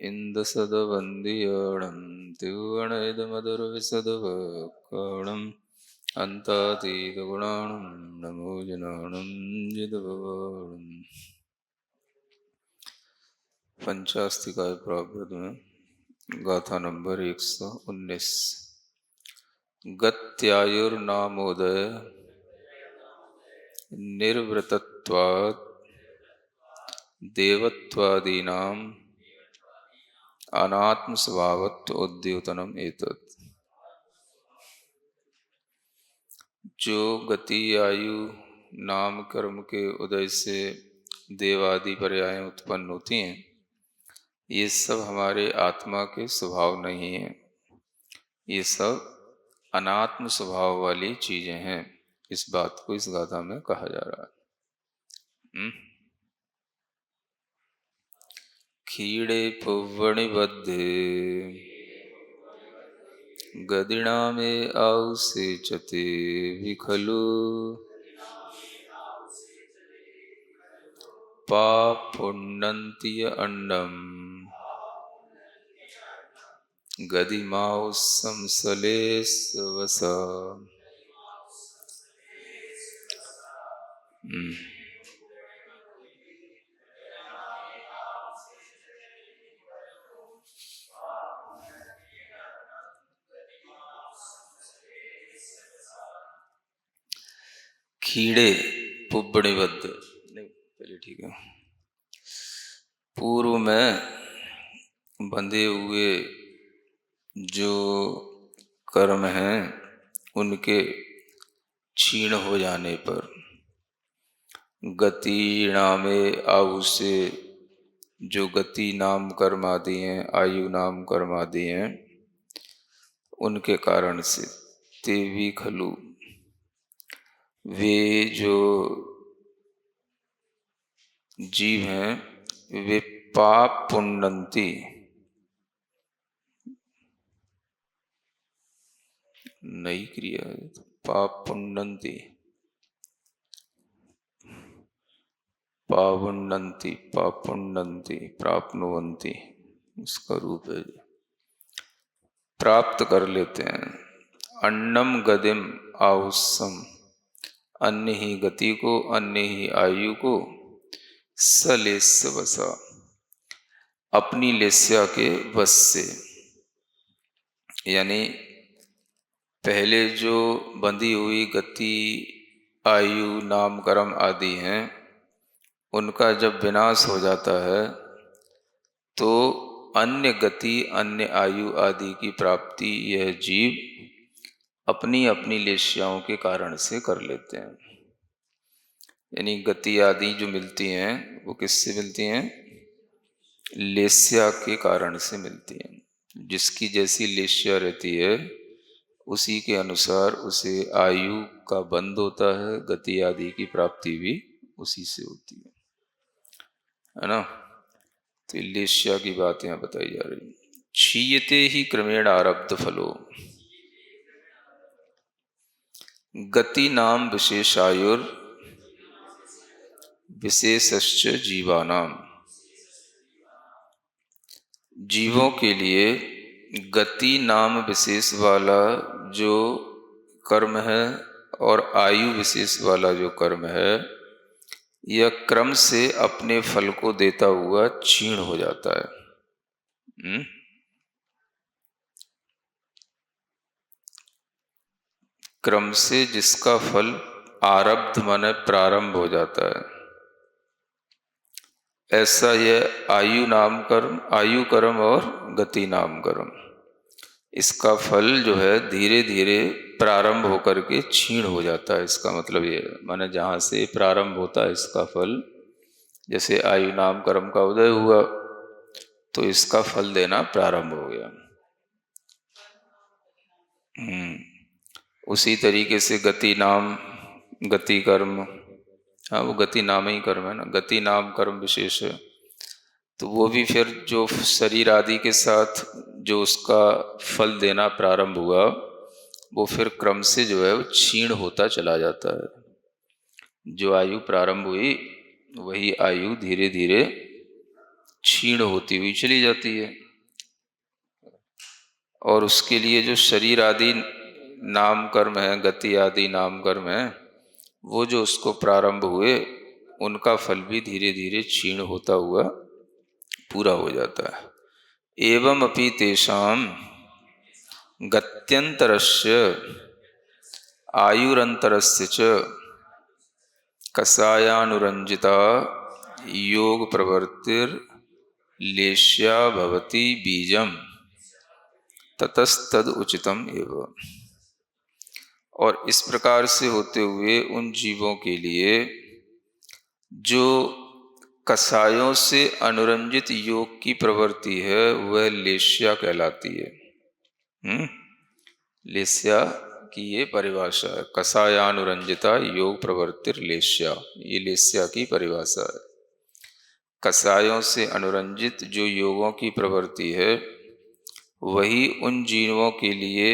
इन्दसदवन्दियणं तिवणैदमधुरविसदवकणम् अन्तातीतगुणाणं नमो जनानं जितभवम्। पंचास्तिकाय प्राकृत में गाथा नंबर 119। गत्यायुर्नामोदय निर्वृतत्वात् देवत्वादीनाम् अनात्म स्वभावत्व उद्योतनम एतत्। जो गति आयु नाम कर्म के उदय से देवादि पर्याय उत्पन्न होती हैं, ये सब हमारे आत्मा के स्वभाव नहीं है। ये सब अनात्म स्वभाव वाली चीजें हैं। इस बात को इस गाथा में कहा जा रहा है। खीड़े पुव्वणि बद्धे गदिणा में आउ से चते विखलु पापुण्यन्ति अंडम गदिमाउ संसलेस्वस। खीड़े पुब्बणिबद्ध नहीं, पहले ठीक है। पूर्व में बंधे हुए जो कर्म हैं उनके क्षीण हो जाने पर गति नामे आयु से जो गति नाम कर्म आदि हैं, आयु नाम कर्म आदि हैं, उनके कारण से तेवी खलु वे जो जीव हैं वे पाप पुण्यन्ति नई क्रिया है, पाप पुण्यन्ति पावुन्नन्ति पापुन्नन्ति प्राप्नुवन्ति उसका रूप है, प्राप्त कर लेते हैं। अन्नम गदिम आउस्सम अन्य ही गति को, अन्य ही आयु को, सलेस्य वसा अपनी लेस्या के वश से, यानी पहले जो बंधी हुई गति आयु नाम कर्म आदि हैं उनका जब विनाश हो जाता है तो अन्य गति अन्य आयु आदि की प्राप्ति यह जीव अपनी अपनी लेस्याओं के कारण से कर लेते हैं। यानी गति आदि जो मिलती हैं वो किससे मिलती हैं? लेस्या के कारण से मिलती हैं। जिसकी जैसी लेस्या रहती है उसी के अनुसार उसे आयु का बंध होता है, गति आदि की प्राप्ति भी उसी से होती है ना। तो लेस्या की बात यहाँ बताई जा रही है। क्षीयते ही क्रमेण आरब्ध फलो गति नाम विशेषायुर विशेषश्च जीवानाम। जीवों के लिए गति नाम विशेष वाला जो कर्म है और आयु विशेष वाला जो कर्म है यह क्रम से अपने फल को देता हुआ क्षीण हो जाता है। क्रम से जिसका फल आरब्ध माने प्रारंभ हो जाता है, ऐसा यह आयु नाम कर्म, आयु कर्म और गति नाम कर्म, इसका फल जो है धीरे धीरे प्रारंभ होकर के क्षीण हो जाता है। इसका मतलब ये माने जहाँ से प्रारंभ होता है इसका फल, जैसे आयु नाम कर्म का उदय हुआ तो इसका फल देना प्रारंभ हो गया। उसी तरीके से गति नाम गति कर्म, हाँ वो गति नाम ही कर्म है ना, गति नाम कर्म विशेष है। तो वो भी फिर जो शरीर आदि के साथ जो उसका फल देना प्रारंभ हुआ वो फिर क्रम से जो है वो क्षीण होता चला जाता है। जो आयु प्रारंभ हुई वही आयु धीरे धीरे क्षीण होती हुई चली जाती है। और उसके लिए जो शरीर आदि नाम कर्म है, गति आदि नाम कर्म है, वो जो उसको प्रारंभ हुए उनका फल भी धीरे धीरे क्षीण होता हुआ पूरा हो जाता है। एवं अपि तेषाम गत्यंतरस्य आयुरंतरस्य च कषायानुरंजिता योग प्रवृत्तिर लेश्या भवति बीजम ततस्तद उचितम एव। और इस प्रकार से होते हुए उन जीवों के लिए जो कषायों से अनुरंजित योग की प्रवृत्ति है वह लेश्या कहलाती है। लेस्या की ये परिभाषा है, कषायानुरंजिता योग प्रवृत्तिर लेस्या, ये लेस्या की परिभाषा है। कषायों से अनुरंजित जो योगों की प्रवृत्ति है वही उन जीवों के लिए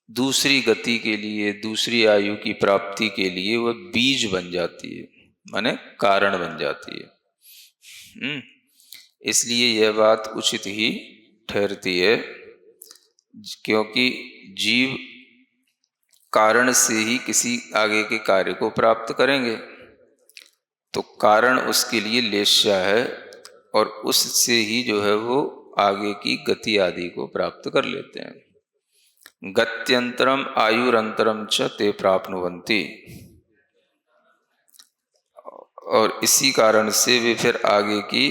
दूसरी गति के लिए, दूसरी आयु की प्राप्ति के लिए वह बीज बन जाती है, माने कारण बन जाती है। इसलिए यह बात उचित ही ठहरती है, क्योंकि जीव कारण से ही किसी आगे के कार्य को प्राप्त करेंगे, तो कारण उसके लिए लेश्या है और उससे ही जो है वो आगे की गति आदि को प्राप्त कर लेते हैं। गत्यंतरम आयुरंतरम च ते प्राप्नुवन्ति, और इसी कारण से वे फिर आगे की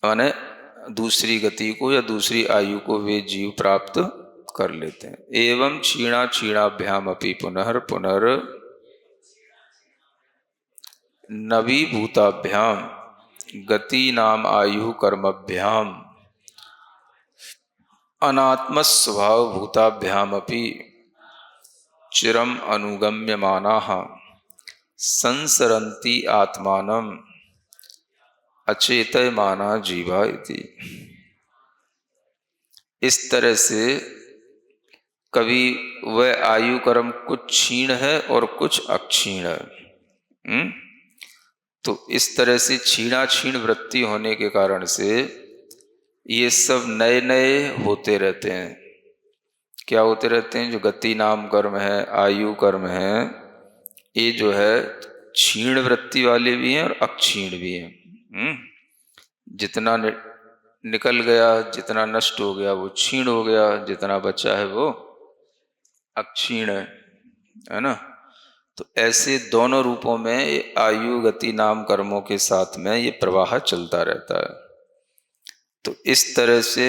माने दूसरी गति को या दूसरी आयु को वे जीव प्राप्त कर लेते हैं। एवं क्षीणा क्षीणाभ्याम अपि पुनः पुनर् नवी भूताभ्याम गति नाम आयु कर्मभ्याम अनात्म स्वभाव भूताभ्याम अपि चिरम अनुगम्यमानाः संसरन्ति आत्मानं अचेतयमाना जीवा इति। इस तरह से कभी वह आयु कर्म कुछ क्षीण है और कुछ अक्षीण है। तो इस तरह से क्षीणा क्षीण वृत्ति होने के कारण से ये सब नए नए होते रहते हैं। क्या होते रहते हैं? जो गति नाम कर्म है, आयु कर्म है, ये जो है क्षीण वृत्ति वाले भी हैं और अक्षीण भी हैं। जितना निकल गया, जितना नष्ट हो गया वो क्षीण हो गया, जितना बचा है वो अक्षीण है ना। तो ऐसे दोनों रूपों में आयु गति नाम कर्मों के साथ में ये प्रवाह चलता रहता है। तो इस तरह से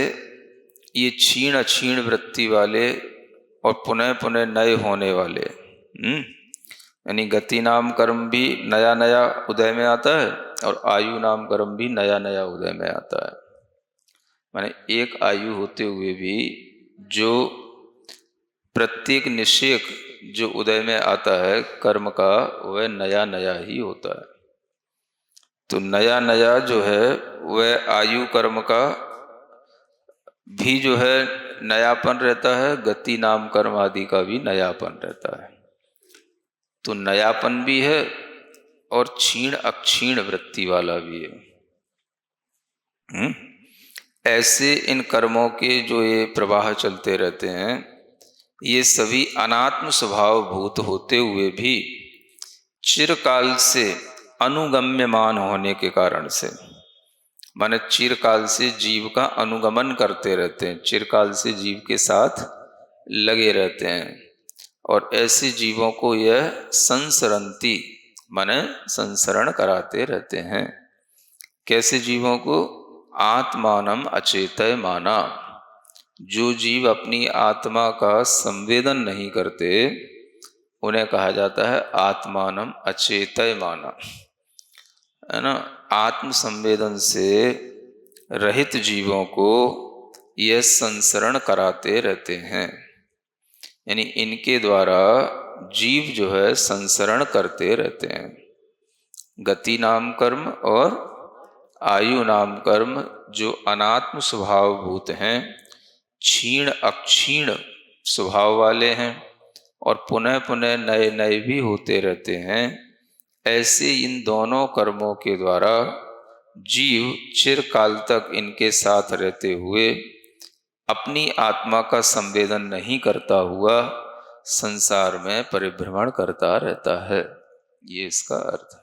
ये क्षीण अक्षीण वृत्ति वाले और पुनः पुनः नए होने वाले, यानी गति नाम कर्म भी नया नया उदय में आता है और आयु नाम कर्म भी नया नया उदय में आता है। माने एक आयु होते हुए भी जो प्रत्येक निषेक जो उदय में आता है कर्म का, वह नया नया ही होता है। तो नया नया जो है वह आयु कर्म का भी जो है नयापन रहता है, गति नाम कर्म आदि का भी नयापन रहता है। तो नयापन भी है और क्षीण अक्षीण वृत्ति वाला भी है। ऐसे इन कर्मों के जो ये प्रवाह चलते रहते हैं, ये सभी अनात्म स्वभाव भूत होते हुए भी चिरकाल से अनुगम्यमान होने के कारण से, माने चिरकाल से जीव का अनुगमन करते रहते हैं, चिरकाल से जीव के साथ लगे रहते हैं। और ऐसे जीवों को यह संसरंती माने संसरण कराते रहते हैं। कैसे जीवों को? आत्मानम अचेतय माना, जो जीव अपनी आत्मा का संवेदन नहीं करते उन्हें कहा जाता है आत्मानम अचेतय माना, है ना। आत्म संवेदन से रहित जीवों को यह संसरण कराते रहते हैं, यानी इनके द्वारा जीव जो है संसरण करते रहते हैं। गति नाम कर्म और आयु नाम कर्म जो अनात्म स्वभाव भूत हैं, क्षीण अक्षीण स्वभाव वाले हैं और पुनः पुनः नए नए भी होते रहते हैं, ऐसे इन दोनों कर्मों के द्वारा जीव चिरकाल तक इनके साथ रहते हुए अपनी आत्मा का संवेदन नहीं करता हुआ संसार में परिभ्रमण करता रहता है। ये इसका अर्थ है।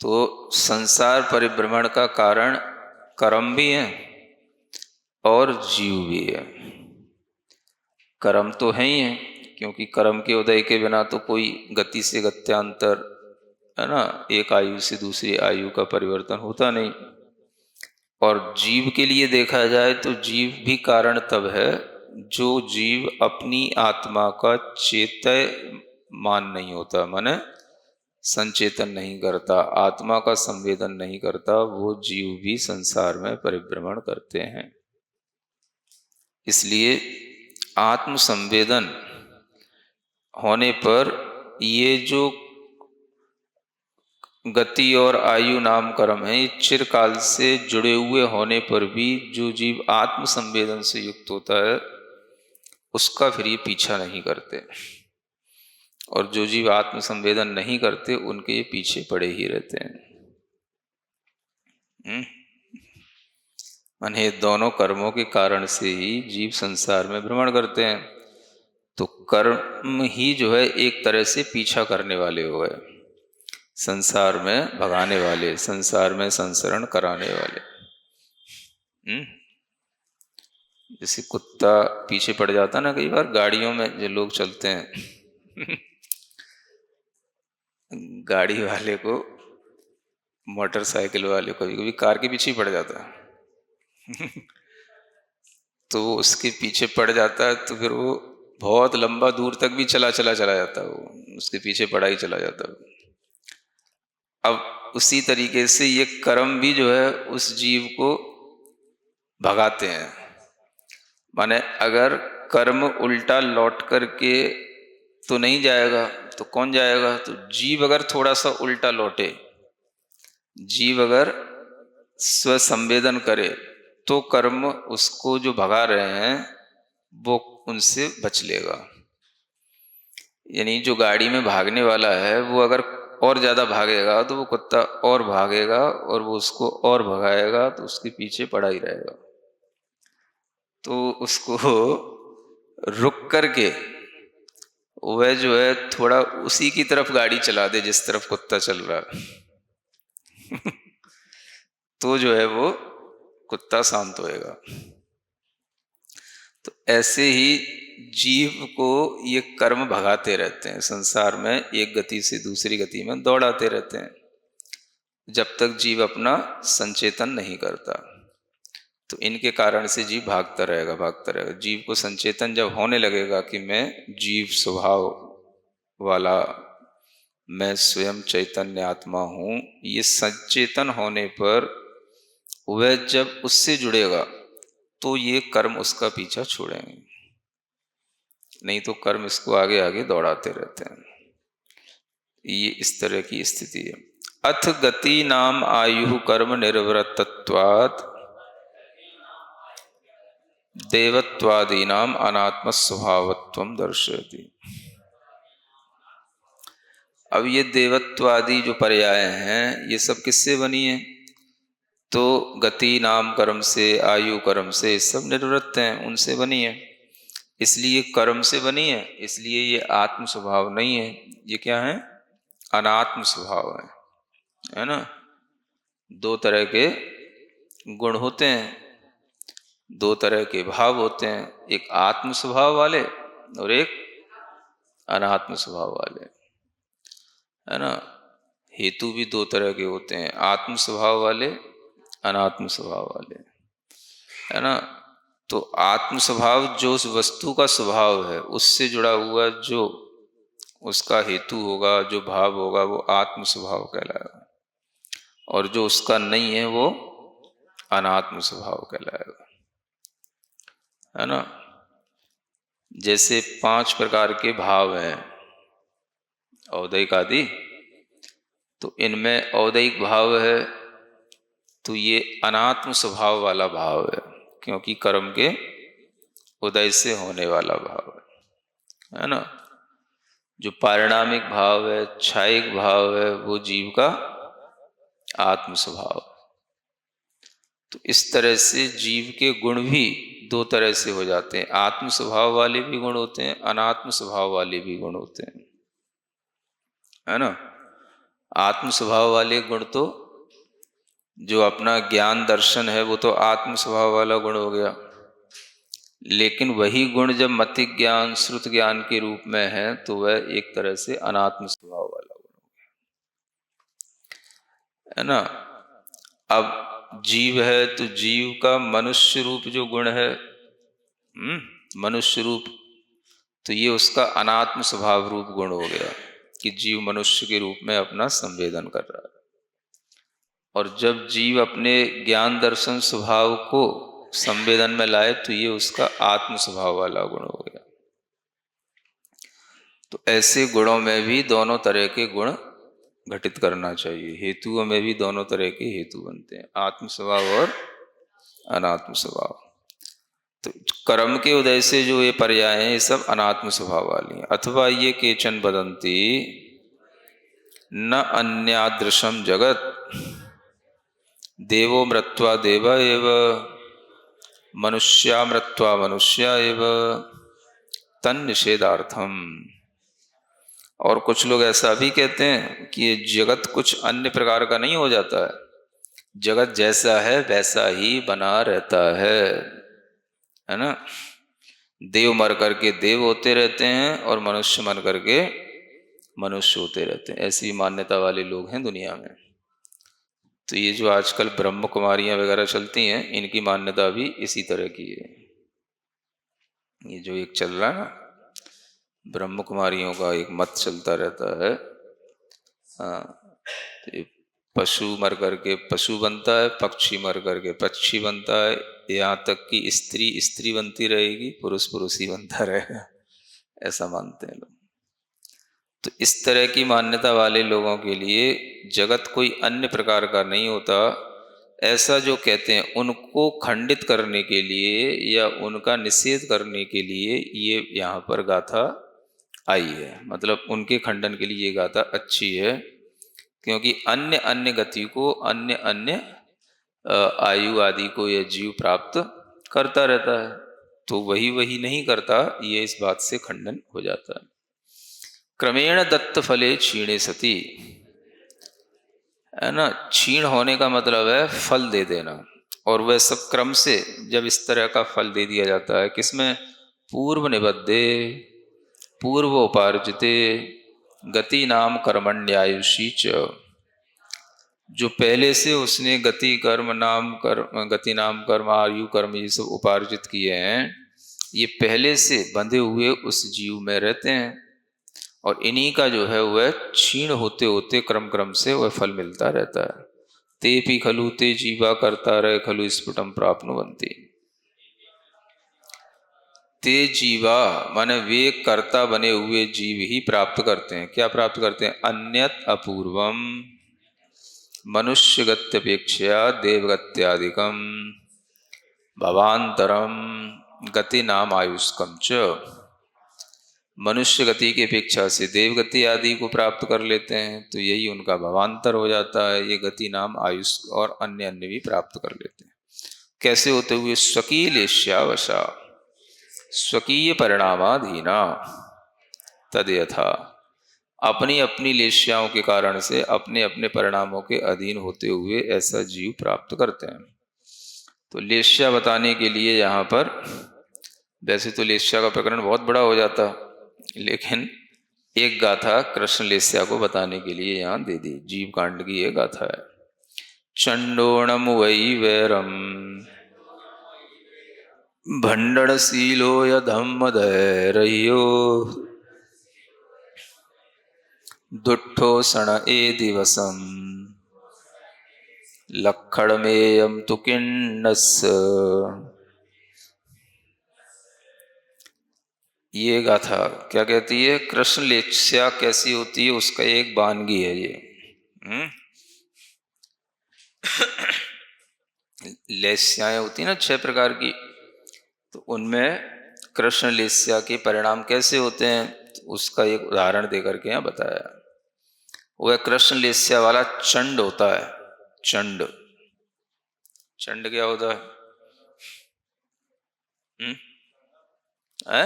तो संसार परिभ्रमण का कारण कर्म भी है और जीव भी है। कर्म तो है ही है, क्योंकि कर्म के उदय के बिना तो कोई गति से गत्यांतर, है ना, एक आयु से दूसरी आयु का परिवर्तन होता नहीं। और जीव के लिए देखा जाए तो जीव भी कारण तब है जो जीव अपनी आत्मा का चेतय मान नहीं होता, माने संचेतन नहीं करता, आत्मा का संवेदन नहीं करता, वो जीव भी संसार में परिभ्रमण करते हैं। इसलिए आत्म संवेदन होने पर ये जो गति और आयु नाम कर्म है, ये चिरकाल से जुड़े हुए होने पर भी जो जीव आत्म संवेदन से युक्त होता है उसका फिर ये पीछा नहीं करते, और जो जीव आत्म संवेदन नहीं करते उनके ये पीछे पड़े ही रहते हैं। माने दोनों कर्मों के कारण से ही जीव संसार में भ्रमण करते हैं। तो कर्म ही जो है एक तरह से पीछा करने वाले हो गए, संसार में भगाने वाले, संसार में संसरण कराने वाले। जैसे कुत्ता पीछे पड़ जाता ना कई बार गाड़ियों में, जो लोग चलते हैं गाड़ी वाले को, मोटरसाइकिल वाले को कभी कभी कार के पीछे ही पड़ जाता है तो उसके पीछे पड़ जाता है तो फिर वो बहुत लंबा दूर तक भी चला जाता है, वो उसके पीछे पड़ा ही चला जाता है। अब उसी तरीके से ये कर्म भी जो है उस जीव को भगाते हैं। माने अगर कर्म उल्टा लौट करके तो नहीं जाएगा तो कौन जाएगा? तो जीव अगर थोड़ा सा उल्टा लौटे, जीव अगर स्वसंवेदन करे तो कर्म उसको जो भगा रहे हैं वो उनसे बच लेगा। यानी जो गाड़ी में भागने वाला है वो अगर और ज़्यादा भागेगा तो वो कुत्ता और भागेगा और वो उसको और भगाएगा, तो उसके पीछे पड़ा ही रहेगा। तो उसको रुक करके वह जो है थोड़ा उसी की तरफ गाड़ी चला दे जिस तरफ कुत्ता चल रहा है तो जो है वो कुत्ता शांत होएगा। तो ऐसे ही जीव को ये कर्म भगाते रहते हैं, संसार में एक गति से दूसरी गति में दौड़ाते रहते हैं, जब तक जीव अपना संचेतन नहीं करता। तो इनके कारण से जीव भागता रहेगा। जीव को संचेतन जब होने लगेगा कि मैं जीव स्वभाव वाला, मैं स्वयं चैतन्य आत्मा हूँ, ये संचेतन होने पर वह जब उससे जुड़ेगा तो ये कर्म उसका पीछा छोड़ेंगे, नहीं तो कर्म इसको आगे आगे दौड़ाते रहते हैं। ये इस तरह की स्थिति है। अथ गति नाम आयु कर्म निर्वृत्तत्वात् देवत्वादीनाम अनात्म स्वभावत्वम दर्शयति। अब ये देवत्वादि जो पर्याय हैं ये सब किससे बनी है? तो गति नाम कर्म से, आयु कर्म से, सब निर्वृत्त हैं, उनसे बनी है। इसलिए कर्म से बनी है, इसलिए ये आत्म स्वभाव नहीं है। ये क्या है? अनात्म स्वभाव है ना। दो तरह के गुण होते हैं, दो तरह के भाव होते हैं, एक आत्म स्वभाव वाले और एक अनात्म स्वभाव वाले, है ना। हेतु भी दो तरह के होते हैं, आत्म स्वभाव वाले, अनात्म स्वभाव वाले, है ना। तो आत्म स्वभाव जो उस वस्तु का स्वभाव है उससे जुड़ा हुआ जो उसका हेतु होगा, जो भाव होगा, वो आत्म स्वभाव कहलाएगा, और जो उसका नहीं है वो अनात्म स्वभाव कहलाएगा, है ना। जैसे 5 प्रकार के भाव हैं औदैक आदि, तो इनमें औदैक भाव है तो ये अनात्म स्वभाव वाला भाव है, क्योंकि कर्म के उदय से होने वाला भाव है ना। जो पारिणामिक भाव है, क्षयिक भाव है, वो जीव का आत्म स्वभाव। तो इस तरह से जीव के गुण भी दो तरह से हो जाते हैं, आत्म स्वभाव वाले भी गुण होते हैं, अनात्म स्वभाव वाले भी गुण होते हैं, है ना। आत्म स्वभाव वाले गुण तो जो अपना ज्ञान दर्शन है वो तो आत्म स्वभाव वाला गुण हो गया, लेकिन वही गुण जब मति ज्ञान श्रुत ज्ञान के रूप में है तो वह एक तरह से अनात्म स्वभाव वाला गुण है ना। अब जीव है तो जीव का मनुष्य रूप जो गुण है, मनुष्य रूप, तो ये उसका अनात्म स्वभाव रूप गुण हो गया कि जीव मनुष्य के रूप में अपना संवेदन कर रहा है। और जब जीव अपने ज्ञान दर्शन स्वभाव को संवेदन में लाए तो ये उसका आत्म स्वभाव वाला गुण हो गया। तो ऐसे गुणों में भी दोनों तरह के गुण घटित करना चाहिए, हेतुओं में भी दोनों तरह के हेतु बनते हैं, आत्म स्वभाव और अनात्म स्वभाव। तो कर्म के उदय से जो ये पर्याय हैं ये सब अनात्म स्वभाव वाली हैं। अथवा ये केचन वदन्ति न अन्यादृशम जगत देवो मृत्वा देव एव मनुष्या मृत्वा मनुष्या एव तन्निषेधार्थम। और कुछ लोग ऐसा भी कहते हैं कि ये जगत कुछ अन्य प्रकार का नहीं हो जाता है, जगत जैसा है वैसा ही बना रहता है ना। देव मर करके देव होते रहते हैं और मनुष्य मर करके मनुष्य होते रहते हैं, ऐसी मान्यता वाले लोग हैं दुनिया में। तो ये जो आजकल ब्रह्म कुमारियां वगैरह चलती हैं इनकी मान्यता भी इसी तरह की है। ये जो एक चल रहा है ना ब्रह्म कुमारियों का एक मत चलता रहता है, हाँ, तो पशु मर करके पशु बनता है, पक्षी मर करके पक्षी बनता है, यहाँ तक कि स्त्री स्त्री बनती रहेगी, पुरुष पुरुष ही बनता रहेगा, ऐसा मानते हैं लोग। तो इस तरह की मान्यता वाले लोगों के लिए जगत कोई अन्य प्रकार का नहीं होता, ऐसा जो कहते हैं उनको खंडित करने के लिए या उनका निषेध करने के लिए ये यहाँ पर गाथा आई है। मतलब उनके खंडन के लिए ये गाथा अच्छी है, क्योंकि अन्य अन्य गति को अन्य अन्य आयु आदि को यह जीव प्राप्त करता रहता है, तो वही वही नहीं करता, ये इस बात से खंडन हो जाता है। क्रमेण दत्त फले क्षीणे सती, है ना, क्षीण होने का मतलब है फल दे देना, और वह सब क्रम से जब इस तरह का फल दे दिया जाता है, किसमें, पूर्व निबद्धे पूर्वोपार्जिते गति नाम कर्मण्यायुषी च, जो पहले से उसने गति कर्म नाम कर्म गति नाम कर्म आयु कर्म ये सब उपार्जित किए हैं, ये पहले से बंधे हुए उस जीव में रहते हैं, और इन्हीं का जो है वह क्षीण होते होते क्रम क्रम से वह फल मिलता रहता है। ते पी खलु ते जीवा करता रहे खलु स्फुटम प्राप्नुवन्ति। ते जीवा माने वे कर्ता बने हुए जीव ही प्राप्त करते हैं, क्या प्राप्त करते हैं, अन्यत अपूर्वम मनुष्यगत्यपेक्षया देवगत्यादिकम भवांतरम गति नाम आयुष्कम च, मनुष्य गति की अपेक्षा से देवगति आदि को प्राप्त कर लेते हैं, तो यही उनका भवांतर हो जाता है, ये गति नाम आयुष और अन्य अन्य भी प्राप्त कर लेते हैं। कैसे होते हुए, स्वकीय लेश्यावशा स्वकीय परिणामाधीना तद यथा, अपनी अपनी लेश्याओं के कारण से अपने अपने परिणामों के अधीन होते हुए ऐसा जीव प्राप्त करते हैं। तो लेश्या बताने के लिए यहाँ पर, वैसे तो लेश्या का प्रकरण बहुत बड़ा हो जाता, लेकिन एक गाथा कृष्ण लेस्या को बताने के लिए यहाँ दे दी, जीव कांड की ये गाथा है। चंडोणम वै वैरम भंडनशीलो यधम धैर्यो दुट्ठो सण ए दिवसम लक्षणमेयम तु किन्नस्य। ये गाथा क्या कहती है, कृष्ण लेस्या कैसी होती है उसका एक वानगी है ये। लेस्याएं होती है ना 6 प्रकार की, तो उनमें कृष्ण लेस्या के परिणाम कैसे होते हैं, तो उसका एक उदाहरण देकर के यहाँ बताया। वह कृष्ण लेस्या वाला चंड होता है, चंड। चंड क्या होता है? है?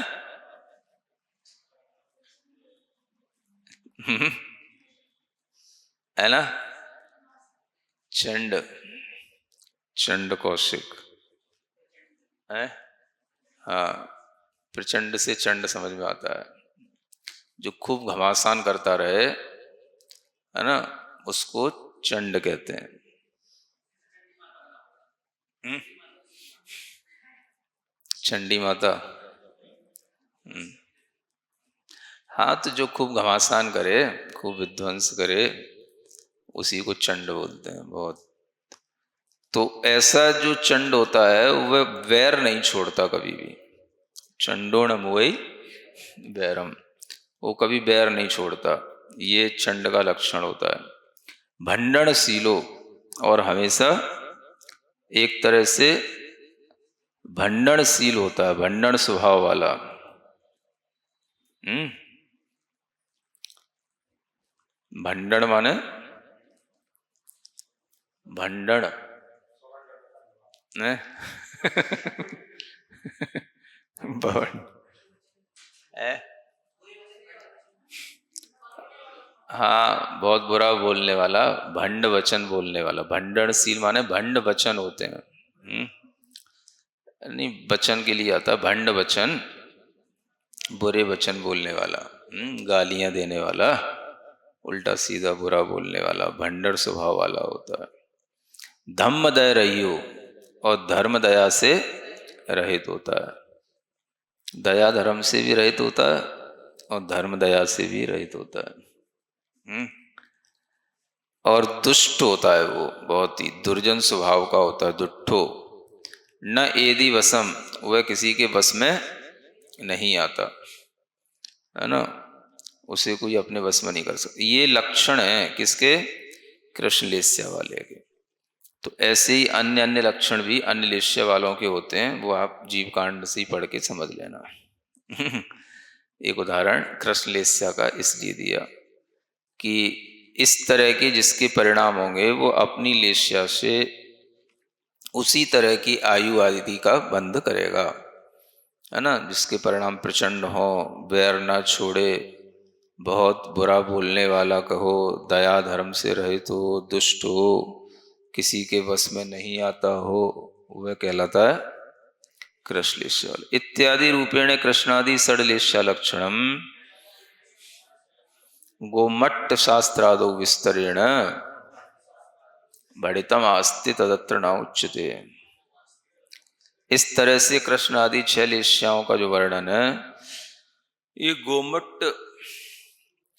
है ना? चंड, चंड कौशिक है। हाँ, प्रचंड से चंड समझ में आता है। जो खूब घमासान करता रहे, है ना, उसको चंड कहते हैं। चंडी माता। हाँ, तो जो खूब घमासान करे, खूब विध्वंस करे, उसी को चंड बोलते हैं। बहुत। तो ऐसा जो चंड होता है वह वैर नहीं छोड़ता कभी भी। चंडो न मुई बैरम, वो कभी बैर नहीं छोड़ता। ये चंड का लक्षण होता है। भंडनशीलो, और हमेशा एक तरह से भंडनशील होता है, भंडन स्वभाव वाला। भंडन माने भंडन ने भवन है। हाँ, बहुत बुरा बोलने वाला, भंड वचन बोलने वाला। भंडनशील माने भंड वचन होते हैं। नहीं, वचन के लिए आता, भंड वचन, बुरे वचन बोलने वाला, गालियां देने वाला, उल्टा सीधा बुरा बोलने वाला, भंडर स्वभाव वाला होता है। धम्म दय रहियो, और धर्म दया से रहित होता है। दया धर्म से भी रहित होता है, और धर्म दया से भी रहित होता है। और दुष्ट होता है वो, बहुत ही दुर्जन स्वभाव का होता है, दुष्टो। न एदि वसम, वह किसी के बस में नहीं आता, है ना, उसे कोई अपने बस में नहीं कर सकता। ये लक्षण है किसके? कृष्ण लेस्या वाले के। तो ऐसे ही अन्य अन्य लक्षण भी अन्य लेस्या वालों के होते हैं, वो आप जीव कांड से ही पढ़ के समझ लेना। एक उदाहरण कृष्ण लेस्या का इसलिए दिया कि इस तरह के जिसके परिणाम होंगे वो अपनी लेस्या से उसी तरह की आयु आदि का बंध करेगा, है ना। जिसके परिणाम प्रचंड हो, बैर ना छोड़े, बहुत बुरा बोलने वाला कहो, दया धर्म से रहित हो, दुष्ट हो, किसी के वश में नहीं आता हो, वह कहलाता है कृष्णलेश्या। इत्यादि रूपेण कृष्णादि षड्लेश्या लक्षणम गोमट्ट शास्त्रादो विस्तरेण भणितम आस्ति तदत्र न उच्यते। इस तरह से कृष्ण आदि 6 लेश्याओं का जो वर्णन है, ये गोमट्ट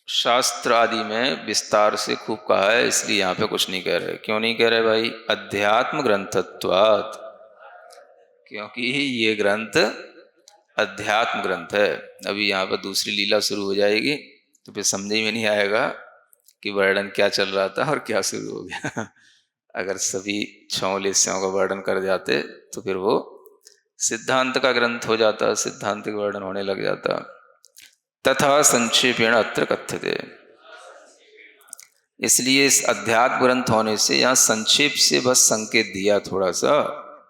शास्त्र आदि में विस्तार से खूब कहा है, इसलिए यहाँ पे कुछ नहीं कह रहे। क्यों नहीं कह रहे भाई? अध्यात्म ग्रंथत्वात्, क्योंकि ये ग्रंथ अध्यात्म ग्रंथ है। अभी यहाँ पर दूसरी लीला शुरू हो जाएगी, तो फिर समझ में नहीं आएगा कि वर्णन क्या चल रहा था और क्या शुरू हो गया। अगर सभी 6 लेस्याओं का वर्णन कर जाते तो फिर वो सिद्धांत का ग्रंथ हो जाता, सिद्धांत का वर्णन होने लग जाता। तथा संक्षेपेण अत्र कथ्यते, इसलिए इस अध्यात्म ग्रंथ होने से यहाँ संक्षेप से बस संकेत दिया थोड़ा सा,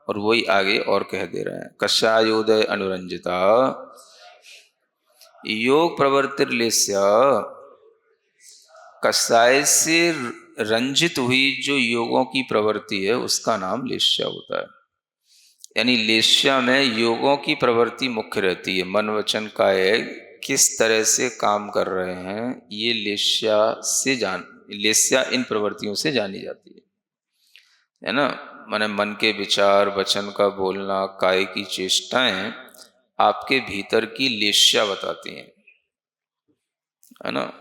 और वही आगे और कह दे रहे हैं। कषायोदय अनुरंजिता योग प्रवर्तिर्लेस्या, कषाय से रंजित हुई जो योगों की प्रवृत्ति है उसका नाम लेस्या होता है। यानी लेस्या में योगों की प्रवृत्ति मुख्य रहती है। मन वचन काया किस तरह से काम कर रहे हैं, ये लेस्या से लेस्या इन प्रवृत्तियों से जानी जाती है ना। माने मन के विचार, वचन का बोलना, काय की चेष्टाएं आपके भीतर की लेस्या बताती हैं, है ना।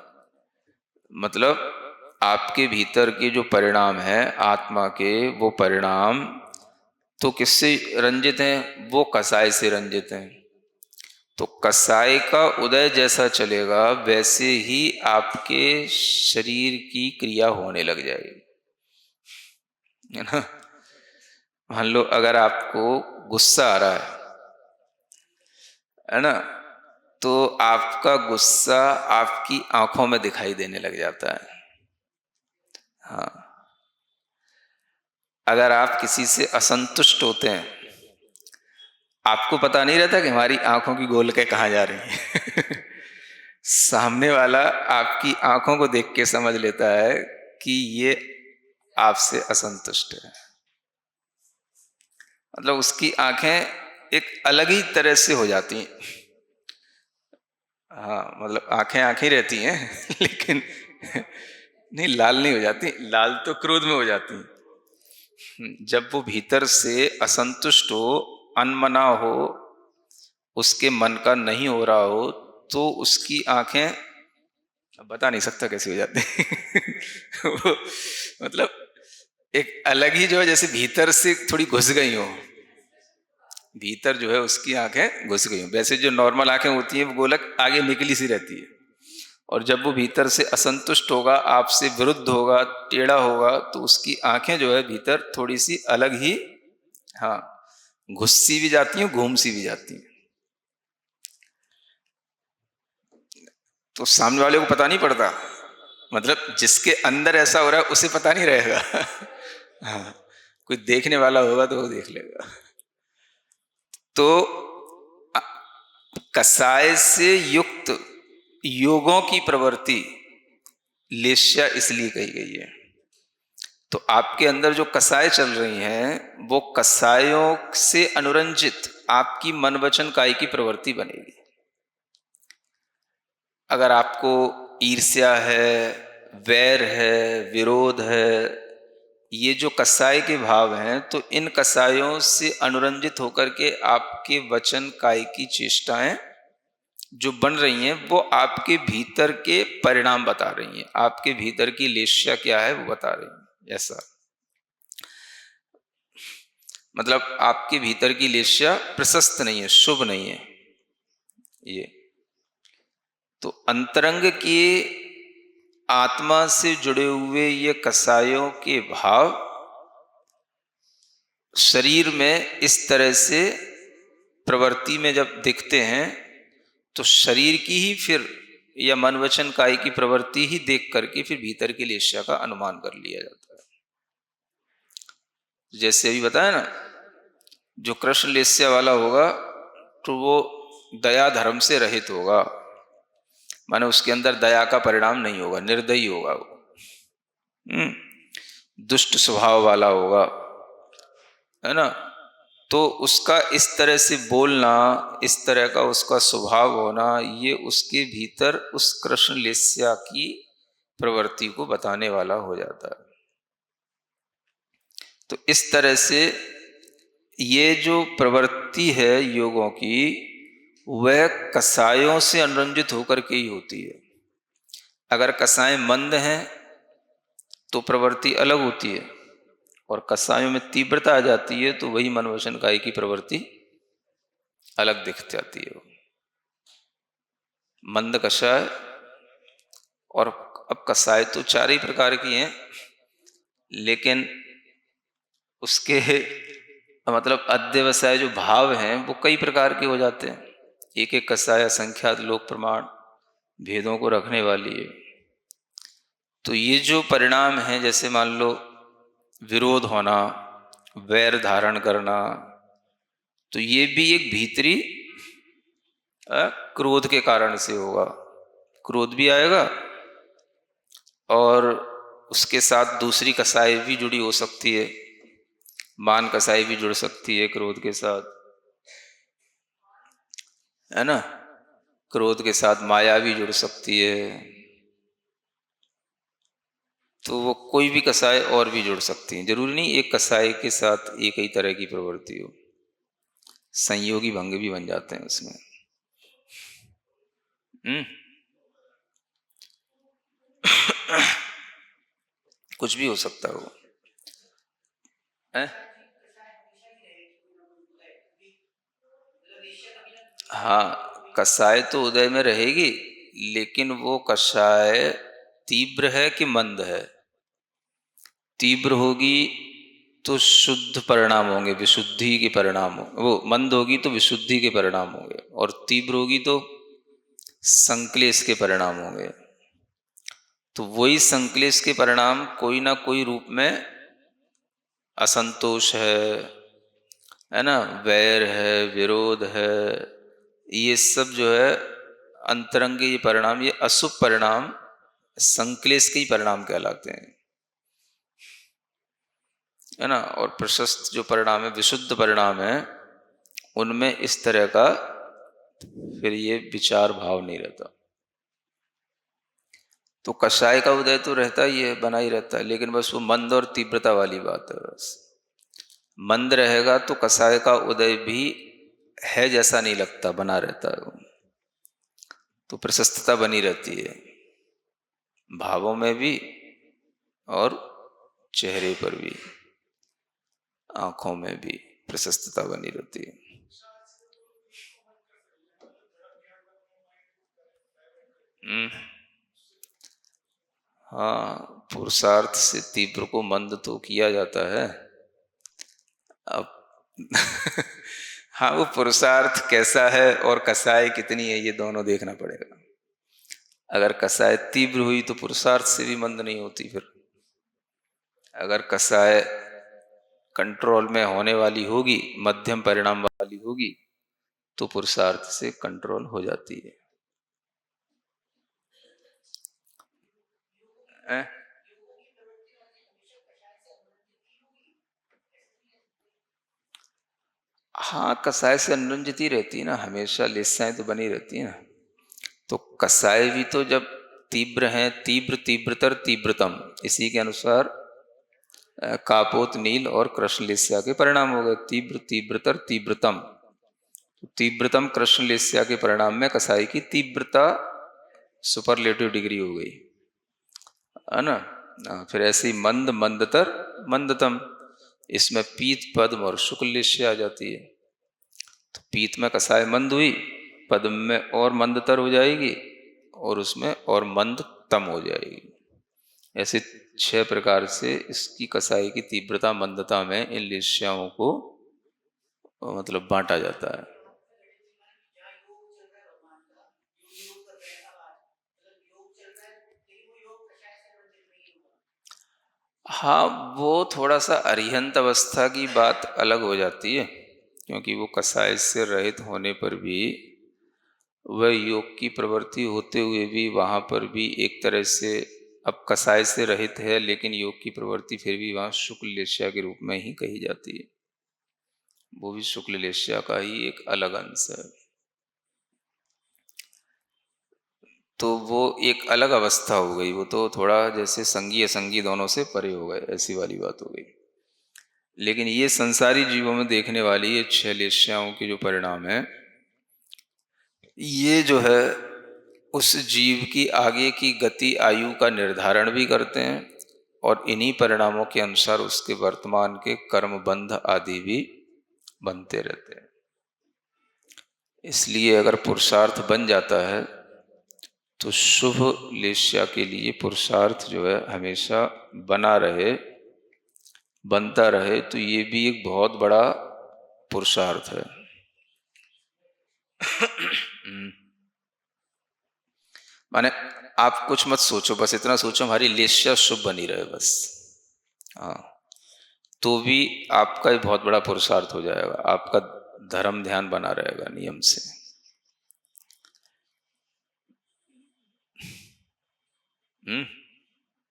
मतलब आपके भीतर के जो परिणाम है आत्मा के, वो परिणाम तो किससे रंजित हैं? वो कसाय से रंजित हैं। तो कसाय का उदय जैसा चलेगा वैसे ही आपके शरीर की क्रिया होने लग जाएगी, है ना। मान लो अगर आपको गुस्सा आ रहा है ना, तो आपका गुस्सा आपकी आंखों में दिखाई देने लग जाता है। हाँ, अगर आप किसी से असंतुष्ट होते हैं, आपको पता नहीं रहता कि हमारी आंखों की गोलकें कहाँ जा रही हैं। सामने वाला आपकी आंखों को देख के समझ लेता है कि ये आपसे असंतुष्ट है। मतलब उसकी आंखें एक अलग ही तरह से हो जाती हैं। हाँ, मतलब आंखें आंखें रहती हैं लेकिन नहीं, लाल नहीं हो जाती। लाल तो क्रोध में हो जाती हैं। जब वो भीतर से असंतुष्ट हो, अनमना हो, उसके मन का नहीं हो रहा हो, तो उसकी आंखें बता नहीं सकता कैसी हो जाती हैं। वो मतलब एक अलग ही जो है, जैसे भीतर से थोड़ी घुस गई हो, भीतर जो है उसकी आंखें घुस गई हो। वैसे जो नॉर्मल आंखें होती हैं वो गोलक आगे निकली सी रहती है, और जब वो भीतर से असंतुष्ट होगा, आपसे विरुद्ध होगा, टेढ़ा होगा, तो उसकी आंखें जो है भीतर थोड़ी सी अलग ही, हाँ, घुस सी भी जाती हैं, घूम सी भी जाती हैं। तो सामने वाले को पता नहीं पड़ता, मतलब जिसके अंदर ऐसा हो रहा है उसे पता नहीं रहेगा। हाँ, कोई देखने वाला होगा तो वो देख लेगा। तो अ, कसाय से युक्त योगों की प्रवृत्ति लेश्या इसलिए कही गई है। तो आपके अंदर जो कसाय चल रही हैं, वो कसायों से अनुरंजित आपकी मन वचन काया की प्रवृत्ति बनेगी। अगर आपको ईर्ष्या है, वैर है, विरोध है, ये जो कसाय के भाव हैं, तो इन कसायों से अनुरंजित होकर के आपके वचन काय की चेष्टाएं जो बन रही हैं, वो आपके भीतर के परिणाम बता रही हैं, आपके भीतर की लेश्या क्या है वो बता रही हैं। ऐसा मतलब आपके भीतर की लेश्या प्रशस्त नहीं है, शुभ नहीं है। ये तो अंतरंग के आत्मा से जुड़े हुए ये कसायों के भाव शरीर में इस तरह से प्रवृत्ति में जब दिखते हैं, तो शरीर की ही फिर या मन वचन काय की प्रवृत्ति ही देख करके फिर भीतर की लेश्या का अनुमान कर लिया जाता है। जैसे अभी बताया ना, जो कृष्ण लेस्या वाला होगा तो वो दया धर्म से रहित होगा, माने उसके अंदर दया का परिणाम नहीं होगा, निर्दयी होगा वो। दुष्ट स्वभाव वाला होगा, है ना। तो उसका इस तरह से बोलना, इस तरह का उसका स्वभाव होना, ये उसके भीतर उस कृष्ण लेस्या की प्रवृत्ति को बताने वाला हो जाता है। तो इस तरह से ये जो प्रवृत्ति है योगों की, वह कसायों से अनुरंजित होकर के ही होती है। अगर कसाय मंद हैं तो प्रवृत्ति अलग होती है, और कसायों में तीव्रता आ जाती है तो वही मन वचन काय की प्रवृत्ति अलग दिख जाती है। मंद कषाय, और अब कसाय तो चार ही प्रकार की हैं, लेकिन उसके मतलब अध्यवसाय जो भाव हैं वो कई प्रकार के हो जाते हैं। एक एक कसाय असंख्यात लोक प्रमाण भेदों को रखने वाली है। तो ये जो परिणाम है, जैसे मान लो विरोध होना, वैर धारण करना, तो ये भी एक भीतरी क्रोध के कारण से होगा। क्रोध भी आएगा और उसके साथ दूसरी कसाई भी जुड़ी हो सकती है, मान कसाई भी जुड़ सकती है क्रोध के साथ, है ना। क्रोध के साथ माया भी जुड़ सकती है। तो वो कोई भी कसाय और भी जुड़ सकती है, जरूरी नहीं एक कसाय के साथ एक ही तरह की प्रवृत्ति हो, संयोगी भंग भी बन जाते हैं उसमें। हम्म कुछ भी हो सकता है वो, है? हाँ, कसाय तो उदय में रहेगी, लेकिन वो कषाय तीव्र है कि मंद है। तीव्र होगी तो शुद्ध परिणाम होंगे, विशुद्धि के परिणाम होंगे। वो मंद होगी तो विशुद्धि के परिणाम होंगे, और तीव्र होगी तो संक्लेश के परिणाम होंगे। तो वही संक्लेश के परिणाम कोई ना कोई रूप में असंतोष है ना, वैर है, विरोध है, ये सब जो है अंतरंग ये परिणाम, ये अशुभ परिणाम संक्लेश के ही परिणाम कहलाते हैं, है ना। और प्रशस्त जो परिणाम है, विशुद्ध परिणाम है, उनमें इस तरह का फिर ये विचार भाव नहीं रहता। तो कषाय का उदय तो रहता ही है, बना ही रहता है, लेकिन बस वो मंद और तीव्रता वाली बात है। बस मंद रहेगा तो कषाय का उदय भी है जैसा नहीं लगता, बना रहता है वो, तो प्रशस्तता बनी रहती है भावों में भी और चेहरे पर भी, आंखों में भी प्रशस्तता बनी रहती है। हम्म, हाँ, पुरुषार्थ से तीव्र को मंद तो किया जाता है। अब हाँ, वो पुरुषार्थ कैसा है और कसाई कितनी है, ये दोनों देखना पड़ेगा। अगर कसाई तीव्र हुई तो पुरुषार्थ से भी मंद नहीं होती। फिर अगर कसाई कंट्रोल में होने वाली होगी, मध्यम परिणाम वाली होगी, तो पुरुषार्थ से कंट्रोल हो जाती है। हैं? हाँ, कसाय से अनुरंजित ही रहती है ना, हमेशा लेसाएं तो बनी रहती है ना। तो कसाय भी तो जब तीव्र हैं, तीव्र तीव्रतर तीव्रतम, इसी के अनुसार कापोत नील और कृष्ण लेस्या के परिणाम हो गए, तीव्र तीव्रतर तीव्रतम। तो तीव्रतम कृष्ण लेस्या के परिणाम में कसाई की तीव्रता सुपरलेटिव डिग्री हो गई, है ना। फिर ऐसे ही मंद मंदतर मंदतम, इसमें पीत पद्म और शुक्ल लेस्या आ जाती है। तो पीत में कसाय मंद हुई, पद्म में और मंदतर हो जाएगी, और उसमें और मंद तम हो जाएगी। ऐसे 6 प्रकार से इसकी कसाई की तीव्रता मंदता में इन लेस्याओं को मतलब बांटा जाता है। हाँ, वो थोड़ा सा अरिहंत अवस्था की बात अलग हो जाती है, क्योंकि वो कसाय से रहित होने पर भी वह योग की प्रवृत्ति होते हुए भी वहाँ पर भी एक तरह से, अब कसाय से रहित है लेकिन योग की प्रवृत्ति फिर भी वहाँ शुक्ल लेस्या के रूप में ही कही जाती है। वो भी शुक्ल लेस्या का ही एक अलग अंश है। तो वो एक अलग अवस्था हो गई, वो तो थोड़ा जैसे संगी असंगी दोनों से परे हो गए, ऐसी वाली बात हो गई। लेकिन ये संसारी जीवों में देखने वाली ये 6 लेस्याओं के जो परिणाम है, ये जो है उस जीव की आगे की गति आयु का निर्धारण भी करते हैं, और इन्हीं परिणामों के अनुसार उसके वर्तमान के कर्म बंध आदि भी बनते रहते हैं। इसलिए अगर पुरुषार्थ बन जाता है तो शुभ लेस्या के लिए पुरुषार्थ जो है हमेशा बना रहे, बनता रहे, तो ये भी एक बहुत बड़ा पुरुषार्थ है। माने आप कुछ मत सोचो, बस इतना सोचो हमारी लेस्या शुभ बनी रहे बस। हाँ, तो भी आपका एक बहुत बड़ा पुरुषार्थ हो जाएगा, आपका धर्म ध्यान बना रहेगा नियम से।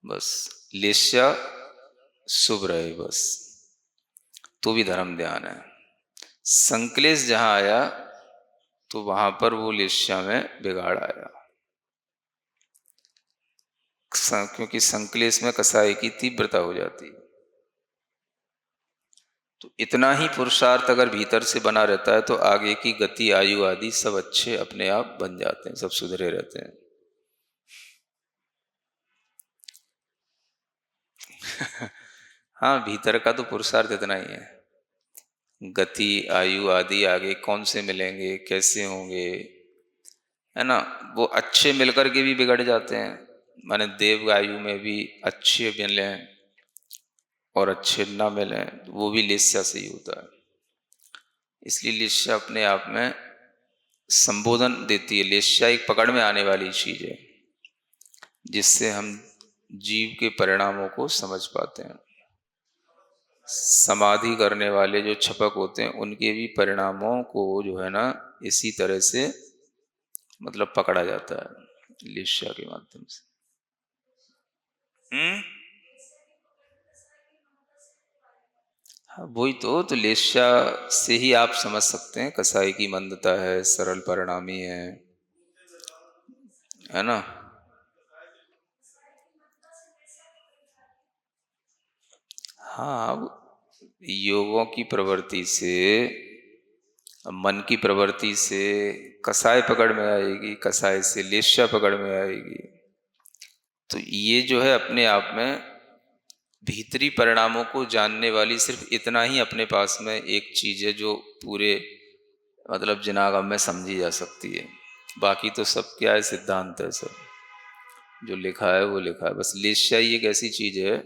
बस लेस्या शुभ रहे बस, तो भी धर्म ध्यान है। संक्लेश जहां आया तो वहां पर वो लेस्या में बिगाड़ आया, क्योंकि संक्लेश में कसाई की तीव्रता हो जाती है। तो इतना ही पुरुषार्थ अगर भीतर से बना रहता है तो आगे की गति आयु आदि सब अच्छे अपने आप बन जाते हैं, सब सुधरे रहते हैं। हाँ, भीतर का तो पुरुषार्थ इतना ही है, गति आयु आदि आगे कौन से मिलेंगे, कैसे होंगे, है ना। वो अच्छे मिलकर के भी बिगड़ जाते हैं, माने देव आयु में भी अच्छे मिले और अच्छे ना मिले, वो भी लेस्या से ही होता है। इसलिए लेस्या अपने आप में संबोधन देती है। लेस्या एक पकड़ में आने वाली चीज है, जिससे हम जीव के परिणामों को समझ पाते हैं। समाधि करने वाले जो छपक होते हैं उनके भी परिणामों को जो है ना इसी तरह से मतलब पकड़ा जाता है लिस्या के माध्यम से। हाँ वही तो लेस्या से ही आप समझ सकते हैं कसाई की मंदता है, सरल परिणामी है ना। हाँ योगों की प्रवृत्ति से, मन की प्रवृत्ति से कसाय पकड़ में आएगी, कसाय से लेस्या पकड़ में आएगी। तो ये जो है अपने आप में भीतरी परिणामों को जानने वाली सिर्फ इतना ही अपने पास में एक चीज है जो पूरे मतलब जिनागम में समझी जा सकती है। बाकी तो सब क्या है, सिद्धांत है, सब जो लिखा है वो लिखा है। बस लेस्या ही एक ऐसी चीज है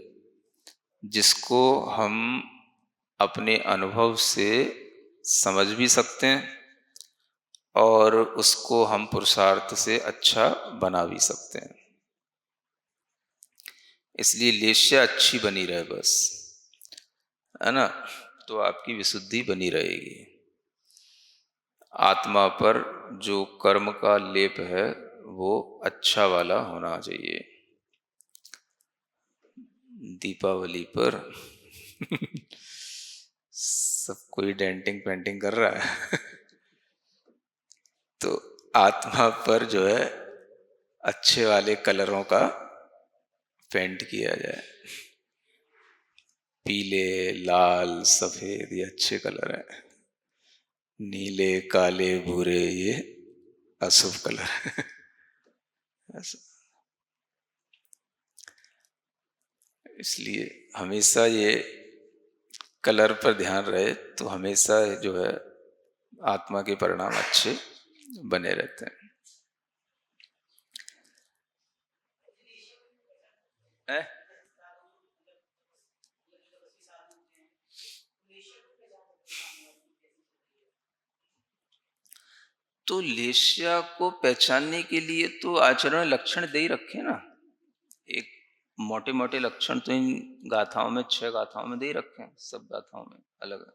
जिसको हम अपने अनुभव से समझ भी सकते हैं और उसको हम पुरुषार्थ से अच्छा बना भी सकते हैं। इसलिए लेस्या अच्छी बनी रहे बस, है ना, तो आपकी विशुद्धि बनी रहेगी। आत्मा पर जो कर्म का लेप है वो अच्छा वाला होना चाहिए। दीपावली पर सब कोई डेंटिंग पेंटिंग कर रहा है तो आत्मा पर जो है अच्छे वाले कलरों का पेंट किया जाए। पीले, लाल, सफेद ये अच्छे कलर है, नीले, काले, भूरे ये अशुभ कलर है इसलिए हमेशा ये कलर पर ध्यान रहे तो हमेशा जो है आत्मा के परिणाम अच्छे बने रहते हैं। तो लेस्या को पहचानने के लिए तो आचरण लक्षण दे ही रखे ना। एक मोटे मोटे लक्षण तो इन गाथाओं में, 6 गाथाओं में दे ही रखे हैं, सब गाथाओं में अलग।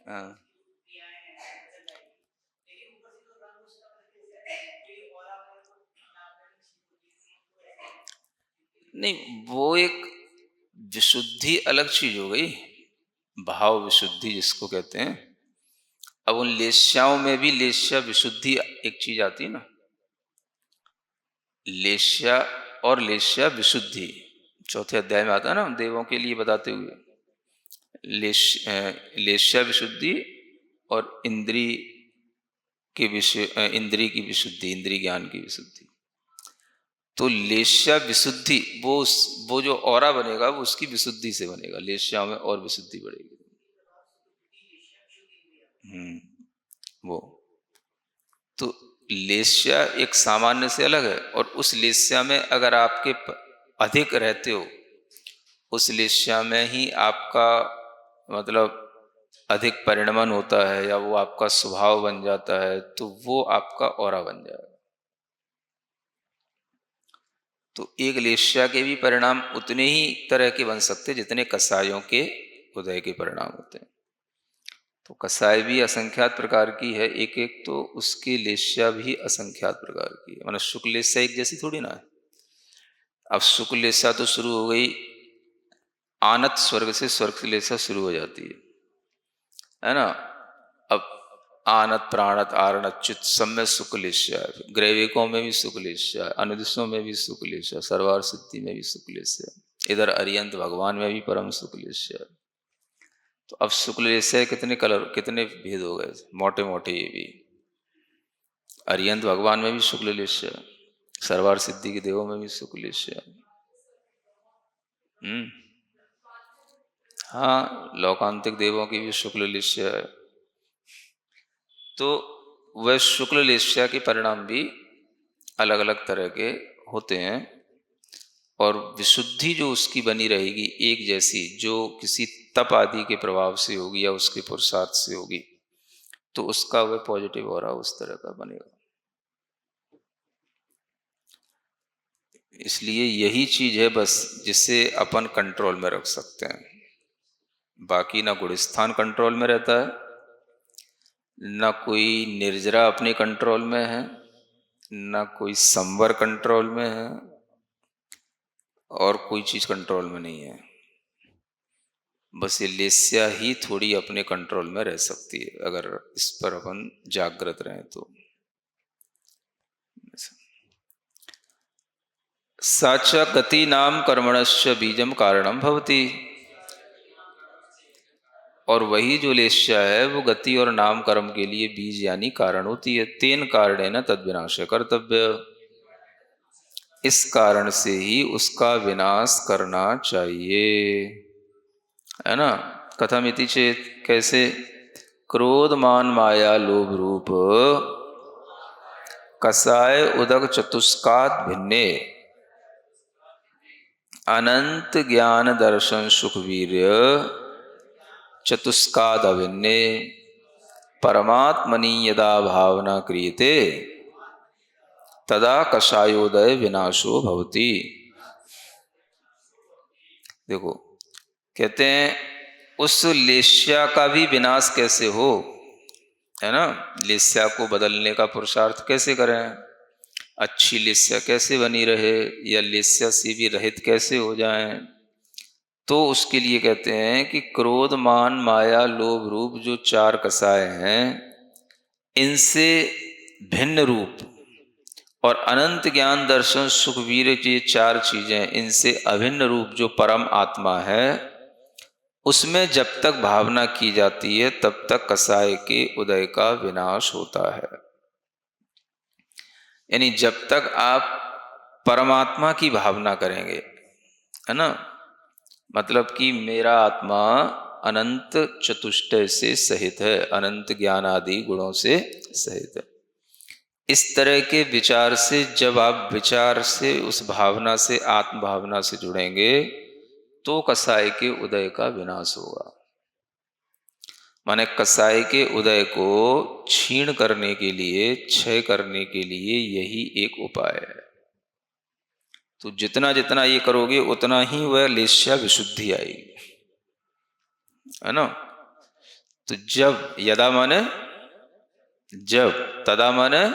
हाँ नहीं, वो एक विशुद्धि अलग चीज हो गई, भाव विशुद्धि जिसको कहते हैं। अब उन लेस्याओं में भी लेस्या विशुद्धि एक चीज आती है ना, लेस्या और लेस्या विशुद्धि चौथे अध्याय में आता है ना, देवों के लिए बताते हुए लेस्या विशुद्धि और इंद्री के विषय, इंद्री की विशुद्धि, इंद्री ज्ञान की विशुद्धि। तो लेस्या विशुद्धि वो जो औरा बनेगा वो उसकी विशुद्धि से बनेगा, लेस्या में और विशुद्धि बढ़ेगी। वो तो लेस्या एक सामान्य से अलग है, और उस लेस्या में अगर आपके अधिक रहते हो, उस लेस्या में ही आपका मतलब अधिक परिणमन होता है या वो आपका स्वभाव बन जाता है, तो वो आपका औरा बन जाएगा। तो एक लेस्या के भी परिणाम उतने ही तरह के बन सकते जितने कसायों के उदय के परिणाम होते हैं। तो कसाय भी असंख्यात प्रकार की है एक एक, तो उसकी लेस्या भी असंख्यात प्रकार की है। मतलब शुक्ल लेस्या एक जैसी थोड़ी ना है। अब शुक्ल लेस्या तो शुरू हो गई आनत स्वर्ग से, स्वर्ग से लेस्या शुरू हो जाती है ना। अब आनत, प्राणत, आरणत, चित सब में शुक्ल लेस्या है। ग्रैविकों में भी शुक्ल लेस्या है, अनुदिशों में भी शुक्ल लेस्या, सर्वार सिद्धि में भी शुक्ल लेस्या, इधर अरियंत भगवान में भी परम शुक्ल लेस्या। तो अब शुक्ल लेस्या कितने कलर, कितने भेद हो गए, मोटे मोटे ये भी। अरियंत भगवान में भी शुक्ल लेस्या, सर्वार सिद्धि के देवों में भी शुक्ल लेस्या। हाँ लोकांतिक देवों की भी शुक्ल लेस्या है। तो वह शुक्ल लेस्या के परिणाम भी अलग अलग तरह के होते हैं, और विशुद्धि जो उसकी बनी रहेगी एक जैसी, जो किसी तप आदि के प्रभाव से होगी या उसके पुरुषार्थ से होगी, तो उसका वह पॉजिटिव ऑरा उस तरह का बनेगा। इसलिए यही चीज है बस जिसे अपन कंट्रोल में रख सकते हैं। बाकी ना गुणस्थान कंट्रोल में रहता है, ना कोई निर्जरा अपने कंट्रोल में है, ना कोई संवर कंट्रोल में है, और कोई चीज कंट्रोल में नहीं है। बस ये लेस्या ही थोड़ी अपने कंट्रोल में रह सकती है, अगर इस पर अपन जागृत रहें तो। साचा गति नाम कर्मणश्च बीजम कारणम भवति। और वही जो लेस्या है वो गति और नाम कर्म के लिए बीज यानी कारण होती है। तेन कारणेन तद विनाश कर्तव्य। इस कारण से ही उसका विनाश करना चाहिए, है ना। कथमिति चेत, कैसे? क्रोध मान माया लोभ रूप कसाय उदक चतुष्कात भिन्ने अनंत ज्ञान दर्शन सुख वीर्य चतुष्काद अभिन्ने परमात्मनि यदा भावना क्रियते तदा कषायोदय विनाशो भवति। देखो, कहते हैं उस लेस्या का भी विनाश कैसे हो, है ना। लेस्या को बदलने का पुरुषार्थ कैसे करें, अच्छी लेस्या कैसे बनी रहे, या लेस्या से भी रहित कैसे हो जाएं, तो उसके लिए कहते हैं कि क्रोध मान माया लोभ रूप जो चार कसाय हैं, इनसे भिन्न रूप और अनंत ज्ञान दर्शन सुख वीर ये चार चीजें, इनसे अभिन्न रूप जो परम आत्मा है, उसमें जब तक भावना की जाती है तब तक कसाय के उदय का विनाश होता है। यानी जब तक आप परमात्मा की भावना करेंगे, है ना, मतलब कि मेरा आत्मा अनंत चतुष्टय से सहित है, अनंत ज्ञान आदि गुणों से सहित है, इस तरह के विचार से जब आप विचार से उस भावना से आत्म भावना से जुड़ेंगे तो कसाय के उदय का विनाश होगा। माने कसाय के उदय को क्षीण करने के लिए, क्षय करने के लिए यही एक उपाय है। तो जितना जितना ये करोगे उतना ही वह लेस्या विशुद्धि आएगी, है ना। तो जब, यदा माने जब, तदा माने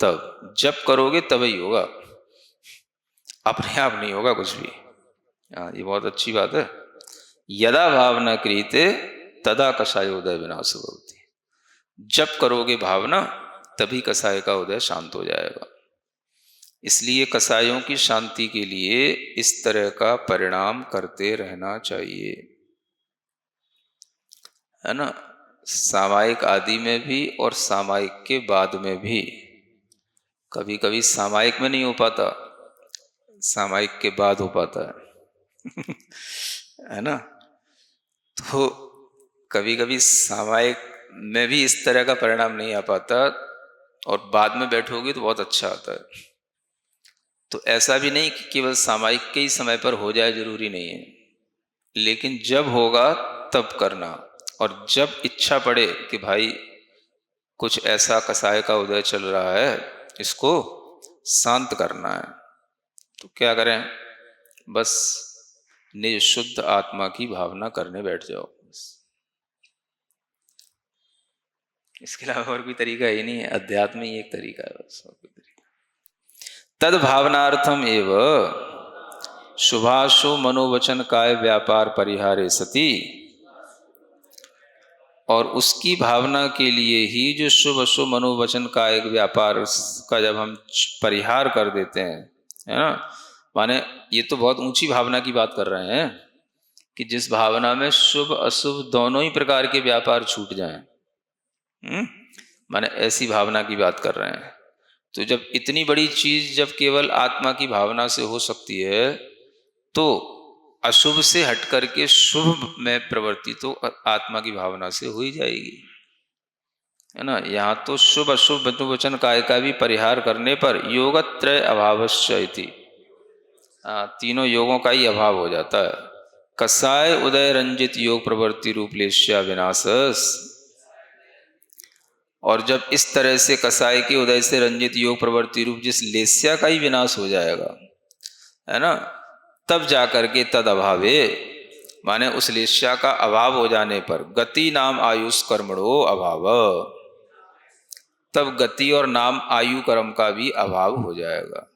तब, जब करोगे तभी होगा, अपने आप नहीं होगा कुछ भी। हाँ, ये बहुत अच्छी बात है। यदा भावना क्रियते तदा कषायोदय विनाश होती। जब करोगे भावना तभी कसाय का उदय शांत हो जाएगा। इसलिए कसायों की शांति के लिए इस तरह का परिणाम करते रहना चाहिए, है ना। सामायिक आदि में भी और सामायिक के बाद में भी। कभी कभी सामायिक में नहीं हो पाता, सामायिक के बाद हो पाता है है ना। तो कभी कभी सामायिक में भी इस तरह का परिणाम नहीं आ पाता, और बाद में बैठोगे तो बहुत अच्छा आता है। तो ऐसा भी नहीं कि केवल सामायिक के ही समय पर हो जाए, जरूरी नहीं है, लेकिन जब होगा तब करना। और जब इच्छा पड़े कि भाई कुछ ऐसा कसाय का उदय चल रहा है, इसको शांत करना है, तो क्या करें, बस निज शुद्ध आत्मा की भावना करने बैठ जाओ। इसके अलावा और कोई तरीका ही नहीं है, अध्यात्म ही एक तरीका है बस, और कोई तरीका। तद भावनार्थम एव शुभाशु मनोवचन काय व्यापार परिहारे सती। और उसकी भावना के लिए ही जो शुभ अशुभ मनोवचन का एक व्यापार का जब हम परिहार कर देते हैं, है ना, माने ये तो बहुत ऊंची भावना की बात कर रहे हैं कि जिस भावना में शुभ अशुभ दोनों ही प्रकार के व्यापार छूट जाएं, माने ऐसी भावना की बात कर रहे हैं। तो जब इतनी बड़ी चीज जब केवल आत्मा की भावना से हो सकती है, तो अशुभ से हट करके शुभ में प्रवृत्ति तो आत्मा की भावना से हो ही जाएगी, है ना। यहाँ तो शुभ अशुभ वचन काय का भी परिहार करने पर योगत्रय अभावश्च इति, तीनों योगों का ही अभाव हो जाता है। कसाय उदय रंजित योग प्रवृत्ति रूप लेस्या विनाशस। और जब इस तरह से कसाय के उदय से रंजित योग प्रवृत्ति रूप जिस लेस्या का ही विनाश हो जाएगा, है ना, तब जाकर के तद अभावे माने उस लेस्या का अभाव हो जाने पर, गति नाम आयुष कर्मणो अभाव, तब गति और नाम आयु कर्म का भी अभाव हो जाएगा।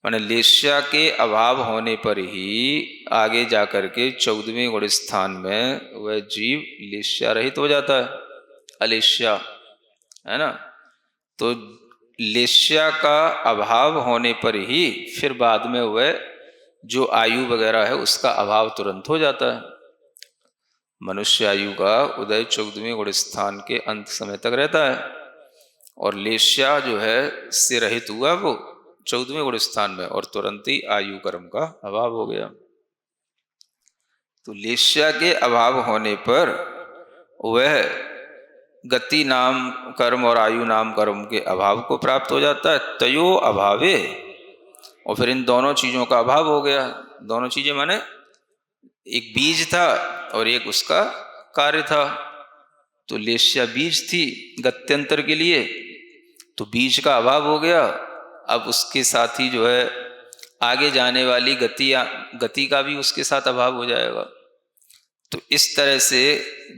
माने लेस्या के अभाव होने पर ही आगे जाकर के 14वें गुण स्थान में वह जीव लेस्या रहित हो जाता है, अलेस्या, है ना। तो लेस्या का अभाव होने पर ही फिर बाद में वह जो आयु वगैरह है उसका अभाव तुरंत हो जाता है। मनुष्य आयु का उदय 14वें गुण स्थान के अंत समय तक रहता है, और लेस्या जो है से रहित हुआ वो 14वें गुण स्थान में, और तुरंत ही आयु कर्म का अभाव हो गया। तो लेस्या के अभाव होने पर वह गति नाम कर्म और आयु नाम कर्म के अभाव को प्राप्त हो जाता है, तयो अभावे, और फिर इन दोनों चीजों का अभाव हो गया। दोनों चीजें माने एक बीज था और एक उसका कार्य था। तो लेस्या बीज थी गत्यंतर के लिए, तो बीज का अभाव हो गया। अब उसके साथ ही जो है आगे जाने वाली गति का भी उसके साथ अभाव हो जाएगा। तो इस तरह से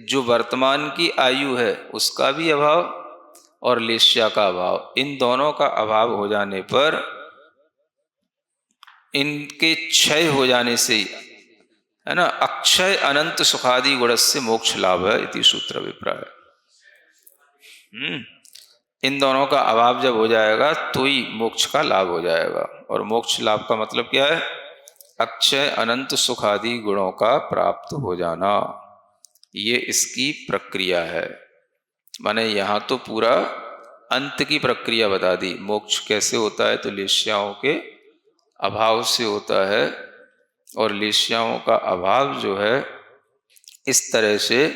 जो वर्तमान की आयु है उसका भी अभाव और लेस्या का अभाव, इन दोनों का अभाव हो जाने पर इनके क्षय हो जाने से, है ना, अक्षय अनंत सुखादि गुणस्य मोक्ष लाभ है इति सूत्र अभिप्राय। इन दोनों का अभाव जब हो जाएगा तो ही मोक्ष का लाभ हो जाएगा। और मोक्ष लाभ का मतलब क्या है? अक्षय अनंत सुख आदि गुणों का प्राप्त हो जाना, ये इसकी प्रक्रिया है। माने यहाँ तो पूरा अंत की प्रक्रिया बता दी। मोक्ष कैसे होता है? तो लेस्याओं के अभाव से होता है, और लेस्याओं का अभाव जो है इस तरह से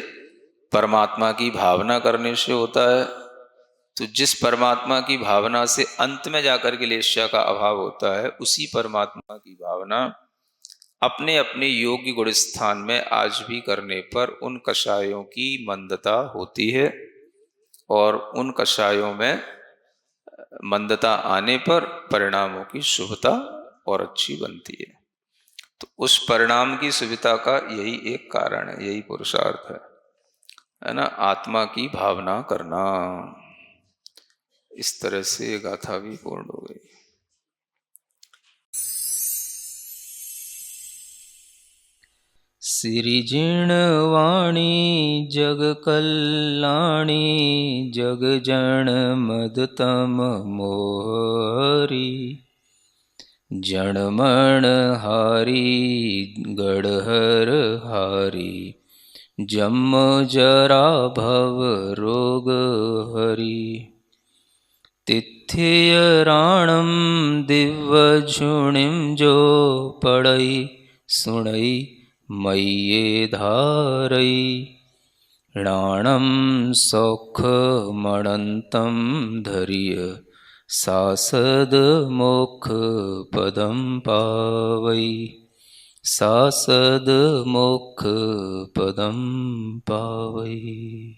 परमात्मा की भावना करने से होता है। तो जिस परमात्मा की भावना से अंत में जाकर के लेस्या का अभाव होता है, उसी परमात्मा की भावना अपने अपने योग्य गुण स्थान में आज भी करने पर उन कषायों की मंदता होती है, और उन कषायों में मंदता आने पर परिणामों की शुभता और अच्छी बनती है। तो उस परिणाम की शुभता का यही एक कारण है, यही पुरुषार्थ है ना, आत्मा की भावना करना। इस तरह से ये गाथा भी पूर्ण हो गई। सिरिजिण वाणी जग कल्याणी, जग जन मदतम मोहरी, जणमण हारी गढ़हर हारी, जम जरा भव रोग हरी। तिथ्य राणम दिव्य झुणिम जो पड़ई सुणई मय्ये धारई, राणम सौख मणंतम धरिय, सासद मोक्ष पदम पावई, सासद मोक्ष पदम पावई।